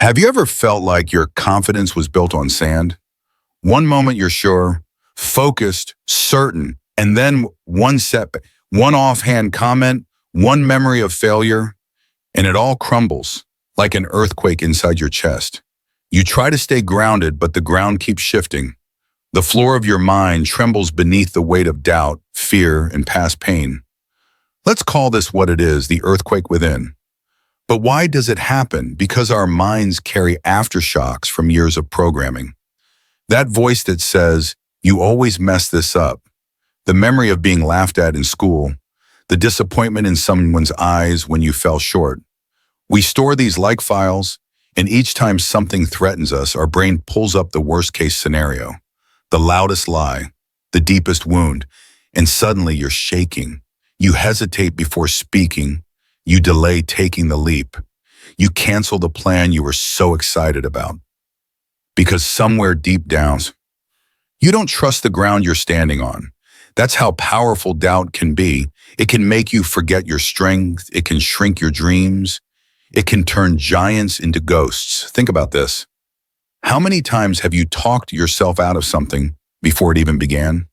Have you ever felt like your confidence was built on sand? One moment you're sure, focused, certain, and then one setback, one offhand comment, one memory of failure, and it all crumbles like an earthquake inside your chest. You try to stay grounded, but the ground keeps shifting. The floor of your mind trembles beneath the weight of doubt, fear, and past pain. Let's call this what it is, the earthquake within. But why does it happen? Because our minds carry aftershocks from years of programming. That voice that says, you always mess this up. The memory of being laughed at in school. The disappointment in someone's eyes when you fell short. We store these like files, and each time something threatens us, our brain pulls up the worst-case scenario, the loudest lie, the deepest wound, and suddenly you're shaking. You hesitate before speaking. You delay taking the leap. You cancel the plan you were so excited about. Because somewhere deep down, you don't trust the ground you're standing on. That's how powerful doubt can be. It can make you forget your strength. It can shrink your dreams. It can turn giants into ghosts. Think about this. How many times have you talked yourself out of something before it even began?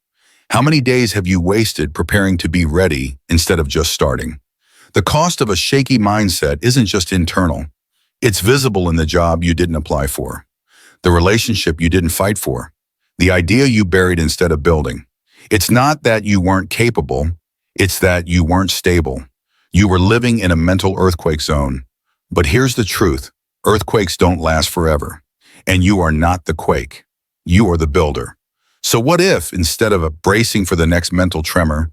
How many days have you wasted preparing to be ready instead of just starting? The cost of a shaky mindset isn't just internal. It's visible in the job you didn't apply for, the relationship you didn't fight for, the idea you buried instead of building. It's not that you weren't capable, it's that you weren't stable. You were living in a mental earthquake zone. But here's the truth, earthquakes don't last forever. And you are not the quake, you are the builder. So what if, instead of bracing for the next mental tremor,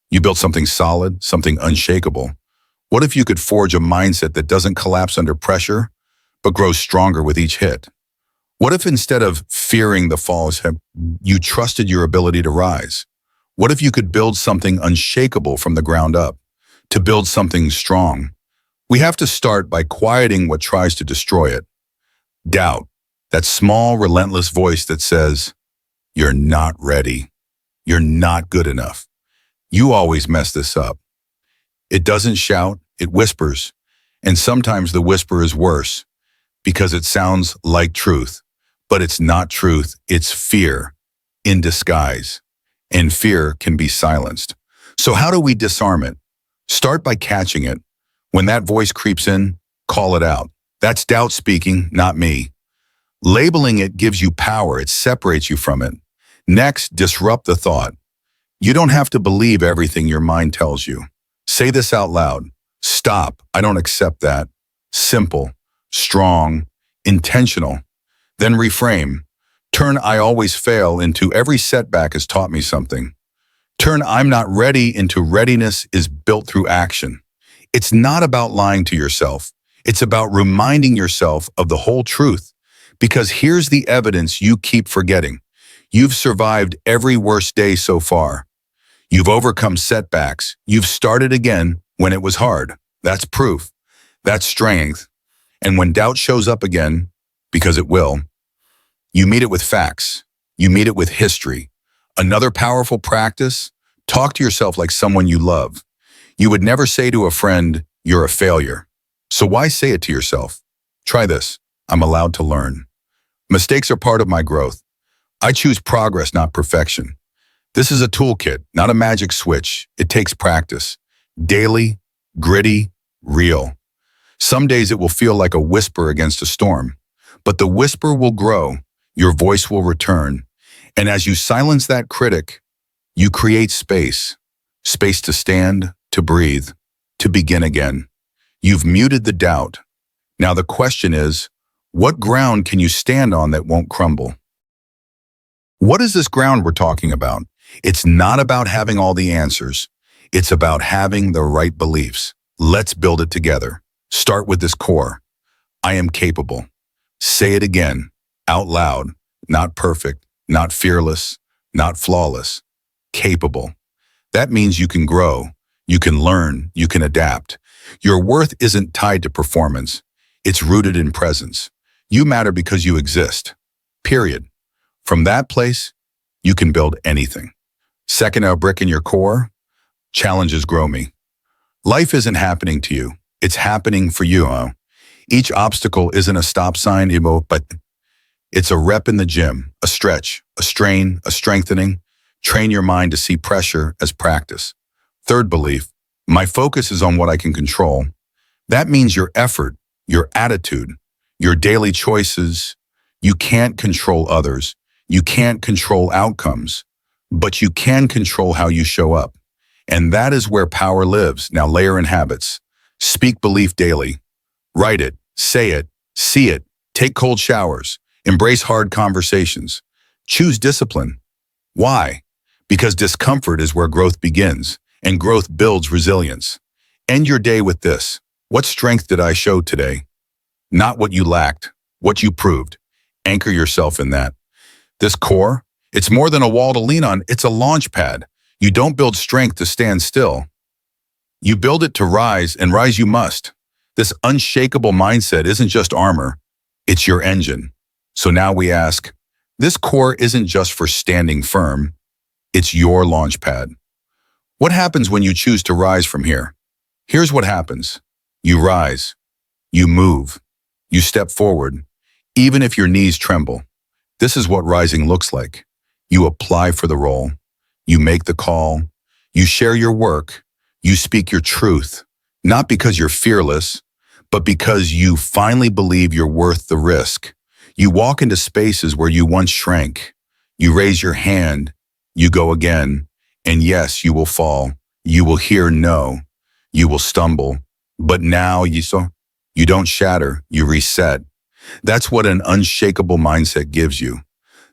you built something solid, something unshakable? What if you could forge a mindset that doesn't collapse under pressure, but grows stronger with each hit? What if instead of fearing the falls, you trusted your ability to rise? What if you could build something unshakable from the ground up? To build something strong, we have to start by quieting what tries to destroy it. Doubt, that small, relentless voice that says, you're not ready. You're not good enough. You always mess this up. It doesn't shout, it whispers. And sometimes the whisper is worse because it sounds like truth. But it's not truth, it's fear in disguise. And fear can be silenced. So how do we disarm it? Start by catching it. When that voice creeps in, call it out. That's doubt speaking, not me. Labeling it gives you power, it separates you from it. Next, disrupt the thought. You don't have to believe everything your mind tells you. Say this out loud. Stop, I don't accept that. Simple, strong, intentional. Then reframe. Turn I always fail into every setback has taught me something. Turn I'm not ready into readiness is built through action. It's not about lying to yourself. It's about reminding yourself of the whole truth. Because here's the evidence you keep forgetting. You've survived every worst day so far. You've overcome setbacks. You've started again when it was hard. That's proof. That's strength. And when doubt shows up again, because it will, you meet it with facts. You meet it with history. Another powerful practice, talk to yourself like someone you love. You would never say to a friend, you're a failure. So why say it to yourself? Try this. I'm allowed to learn. Mistakes are part of my growth. I choose progress, not perfection. This is a toolkit, not a magic switch. It takes practice. Daily, gritty, real. Some days it will feel like a whisper against a storm, but the whisper will grow. Your voice will return. And as you silence that critic, you create space. Space to stand, to breathe, to begin again. You've muted the doubt. Now the question is, what ground can you stand on that won't crumble? What is this ground we're talking about? It's not about having all the answers. It's about having the right beliefs. Let's build it together. Start with this core. I am capable. Say it again, out loud, not perfect, not fearless, not flawless, capable. That means you can grow, you can learn, you can adapt. Your worth isn't tied to performance. It's rooted in presence. You matter because you exist. Period. From that place, you can build anything. Second, a brick in your core, challenges grow me. Life isn't happening to you. It's happening for you. Each obstacle isn't a stop sign, but it's a rep in the gym, a stretch, a strain, a strengthening. Train your mind to see pressure as practice. Third belief, my focus is on what I can control. That means your effort, your attitude, your daily choices. You can't control others. You can't control outcomes, but you can control how you show up. And that is where power lives. Now layer in habits. Speak belief daily. Write it, say it, see it, take cold showers, embrace hard conversations. Choose discipline. Why? Because discomfort is where growth begins, and growth builds resilience. End your day with this. What strength did I show today? Not what you lacked, what you proved. Anchor yourself in that. This core, it's more than a wall to lean on, it's a launch pad. You don't build strength to stand still. You build it to rise, and rise you must. This unshakable mindset isn't just armor, it's your engine. So now we ask, this core isn't just for standing firm, it's your launch pad. What happens when you choose to rise from here? Here's what happens. You rise, you move, you step forward, even if your knees tremble. This is what rising looks like. You apply for the role, you make the call, you share your work, you speak your truth, not because you're fearless, but because you finally believe you're worth the risk. You walk into spaces where you once shrank. You raise your hand, you go again, and yes, you will fall. You will hear no, you will stumble, but now you don't shatter, you reset. That's what an unshakable mindset gives you.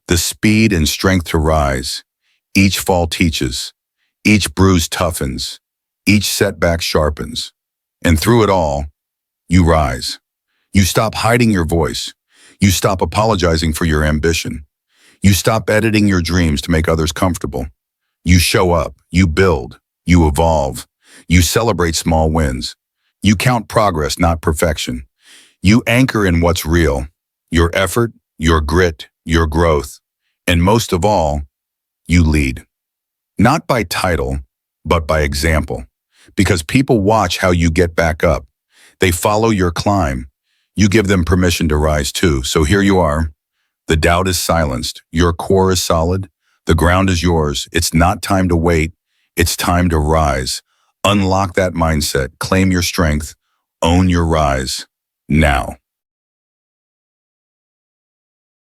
The speed and strength to rise. Each fall teaches, each bruise toughens, each setback sharpens. And through it all, you rise. You stop hiding your voice. You stop apologizing for your ambition. You stop editing your dreams to make others comfortable. You show up, you build, you evolve, you celebrate small wins. You count progress, not perfection. You anchor in what's real, your effort, your grit, your growth. And most of all, you lead. Not by title, but by example. Because people watch how you get back up. They follow your climb. You give them permission to rise too. So here you are. The doubt is silenced. Your core is solid. The ground is yours. It's not time to wait. It's time to rise. Unlock that mindset. Claim your strength. Own your rise. Now.